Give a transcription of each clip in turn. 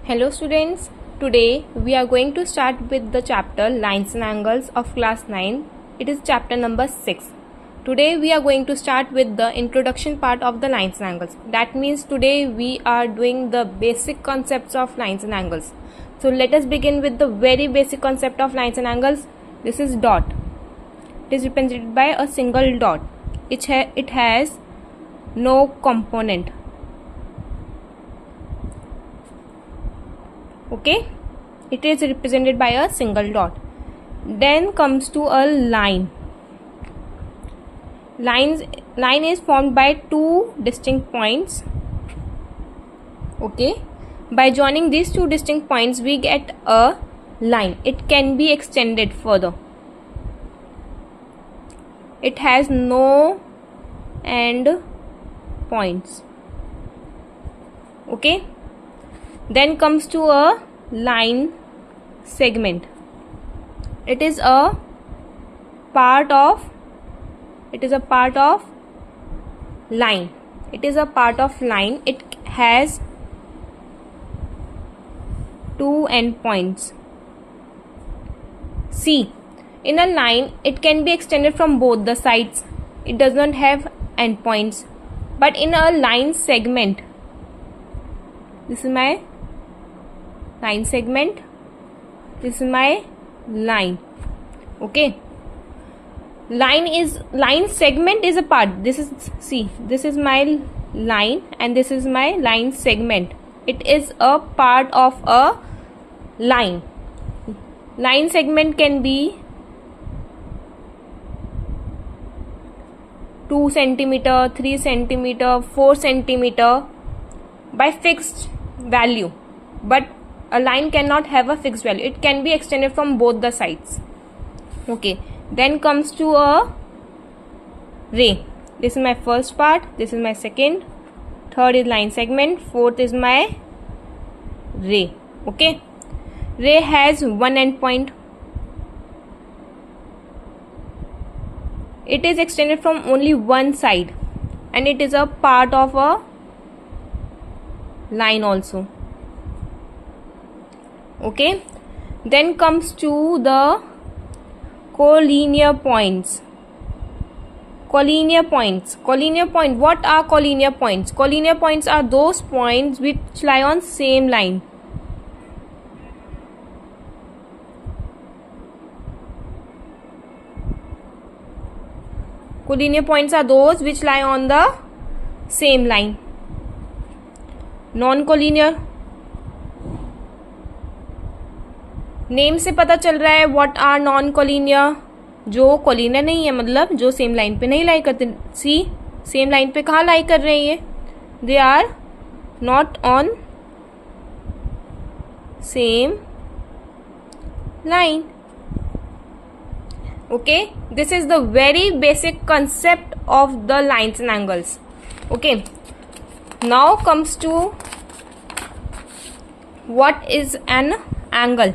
Hello students, today we are going to start with the chapter Lines and Angles of class 9. It is chapter number 6. Today we are going to start with the introduction part of the lines and angles. That means today we are doing the basic concepts of lines and angles. So let us begin with the very basic concept of lines and angles. This is dot. It is represented by a single dot. It has no component. Okay, it is represented by a single dot. Then comes to a line. Line is formed by two distinct points. Okay, by joining these two distinct points we get a line. It can be extended further. It has no end points. Okay, then comes to a line segment. It is a part of line. It is a part of line. It has two endpoints. See, in a line it can be extended from both the sides. It does not have endpoints. But in a line segment, this is my line segment, this is my line. Okay, line segment is a part. This is my line and this is my line segment. It is a part of a line. Line segment can be 2 centimeter, 3 centimeter, 4 centimeter by fixed value, but a line cannot have a fixed value. It can be extended from both the sides. Okay, then comes to a ray. This is my first part, this is my second, third is line segment, fourth is my ray. Okay, ray has one end point. It is extended from only one side and it is a part of a line also. Okay, then comes to the collinear points. Collinear points. Collinear point. What are collinear points? Collinear points are those points which lie on same line. Collinear points are those which lie on the same line. Non-collinear. Name से पता चल रहा है what are non collinear. जो collinear नहीं है मतलब जो सेम लाइन पे नहीं लाई करते. सी, सेम लाइन पे कहाँ लाई कर रहे हैं ये? They are not on same line. Okay, this is the very basic concept of the lines and angles. Okay, now comes to what is an angle.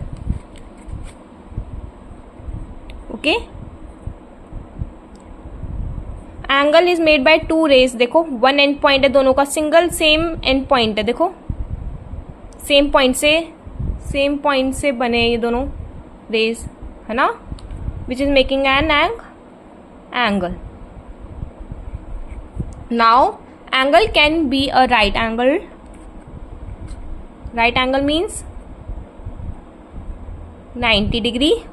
Okay, angle is made by two rays. देखो one end point है दोनों का, single same end point है. देखो same point से बने ये दोनों रेज है ना, which is making an angle. Now angle can be a right angle. Right angle means 90 degree.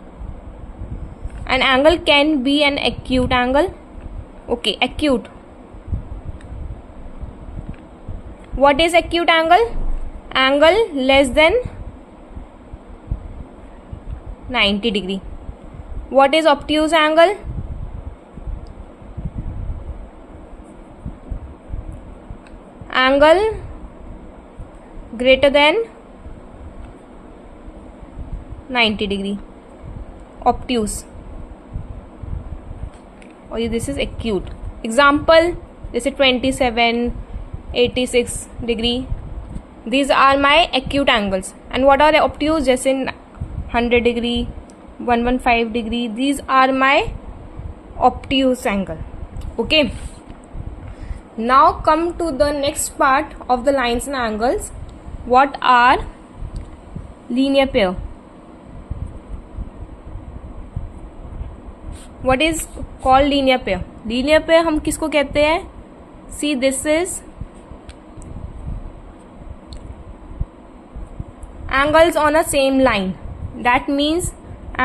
An angle can be an acute angle. Okay, acute. What is acute angle? Angle less than 90 degree. What is obtuse angle? Angle greater than 90 degree. Obtuse. Or this is acute. Example, this is 27, 86 degree. These are my acute angles. And what are the obtuse? जैसे 100 degree, 115 degree. These are my obtuse angle. Okay, now come to the next part of the lines and angles. What are linear pair. What is called linear pair? Linear pair हम किसको कहते हैं? See, this is angles on a same line. That means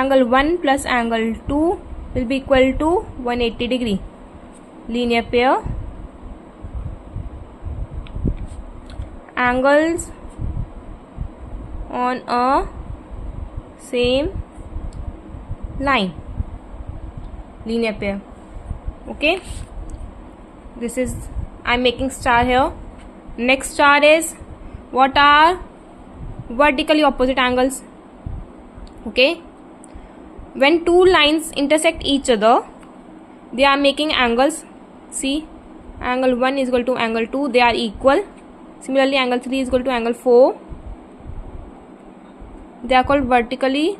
angle 1 plus angle 2 will be equal to 180 degree. Linear pair. Angles on a same line. Linear pair. Okay, this is, I'm making star here. Next star is, what are vertically opposite angles? Okay, when two lines intersect each other, they are making angles. See, angle 1 is equal to angle 2, they are equal. Similarly, angle 3 is equal to angle 4. They are called vertically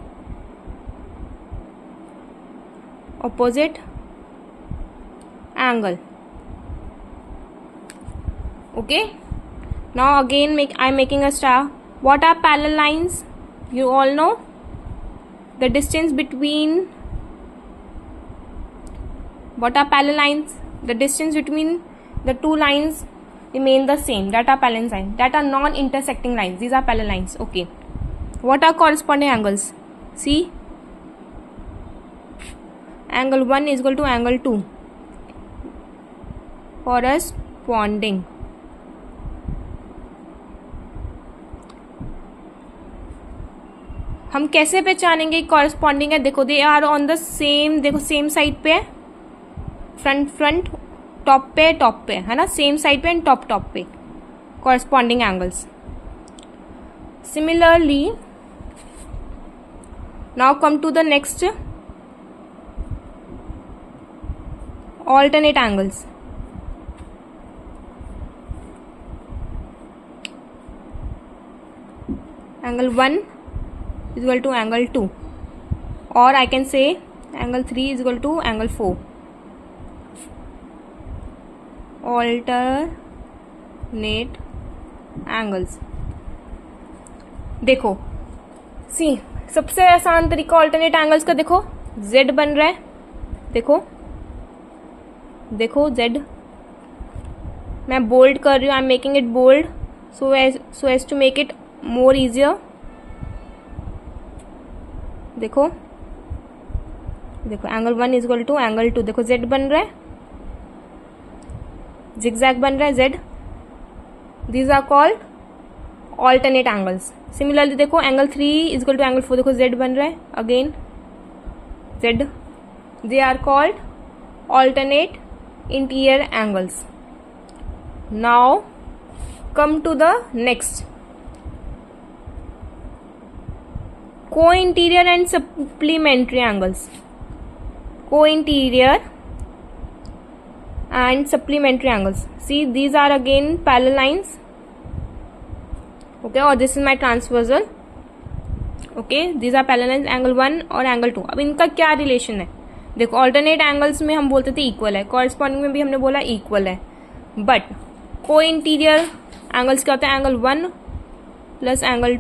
opposite angle. Okay, now again I'm making a star. What are parallel lines? You all know the distance between, what are parallel lines? The distance between the two lines remain the same. That are parallel lines. That are non-intersecting lines. These are parallel lines. Okay, what are corresponding angles? See, angle 1 is equal to angle 2. Corresponding. हम कैसे पहचानेंगे corresponding है? देखो, they are on the same, देखो same side पे है, front top पे है ना, सेम साइड पे एंड टॉप पे corresponding angles. Similarly now come to the next, alternate angles. Angle 1 is equal to angle 2, or I can say angle 3 is equal to angle 4. Alternate angles. देखो, सी सबसे आसान तरीका alternate angles का, देखो z बन रहा है, देखो z, मैं बोल्ड कर रही हूँ, I am making it bold so as to make it more easier. देखो angle 1 is equal to angle 2, देखो z बन रहा है, जिगजैग बन रहा है z. These are called alternate angles. Similarly देखो angle 3 is equal to angle 4, देखो z बन रहा है, again z. They are called alternate interior angles. Now come to the next, co-interior and supplementary angles. Co-interior and supplementary angles. See, these are again parallel lines. Okay, or this is my transversal. Okay, these are parallel lines, angle 1 और angle 2. अब इनका क्या relation है? देखो, alternate angles में हम बोलते थे इक्वल है, कॉरस्पॉन्डिंग में भी हमने बोला इक्वल है, बट को इंटीरियर एंगल्स क्या होता है? Angle 1 plus angle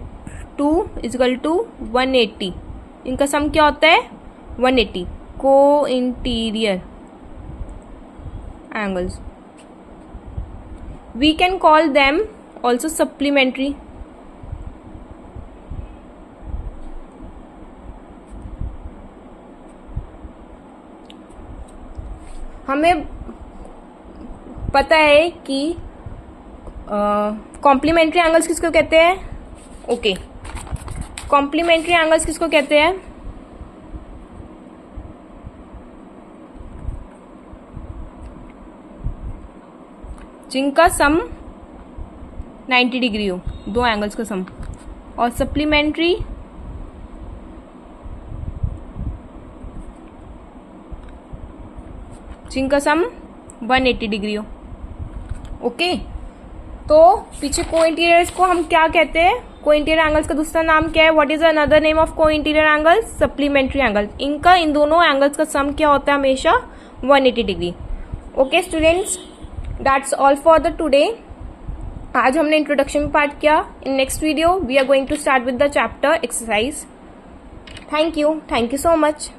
2 is equal to 180. इनका सम क्या होता है? 180. को interior angles, we can call them also supplementary. हमें पता है कि कॉम्प्लीमेंट्री एंगल्स किसको कहते हैं? ओके, कॉम्प्लीमेंट्री एंगल्स किसको कहते हैं? जिनका सम 90 डिग्री हो, दो एंगल्स का सम. और सप्लीमेंट्री जिनका सम 180 डिग्री हो. ओके, तो पीछे को इंटीरियर्स को हम क्या कहते हैं? को इंटीरियर एंगल्स का दूसरा नाम क्या है? What is another name of को इंटीरियर एंगल्स? Supplementary angle. इनका, इन दोनों एंगल्स का सम क्या होता है? हमेशा 180 degree. Okay students, that's all for the today. आज हमने इंट्रोडक्शन पार्ट किया. In next video we are going to start with the chapter exercise. Thank you so much.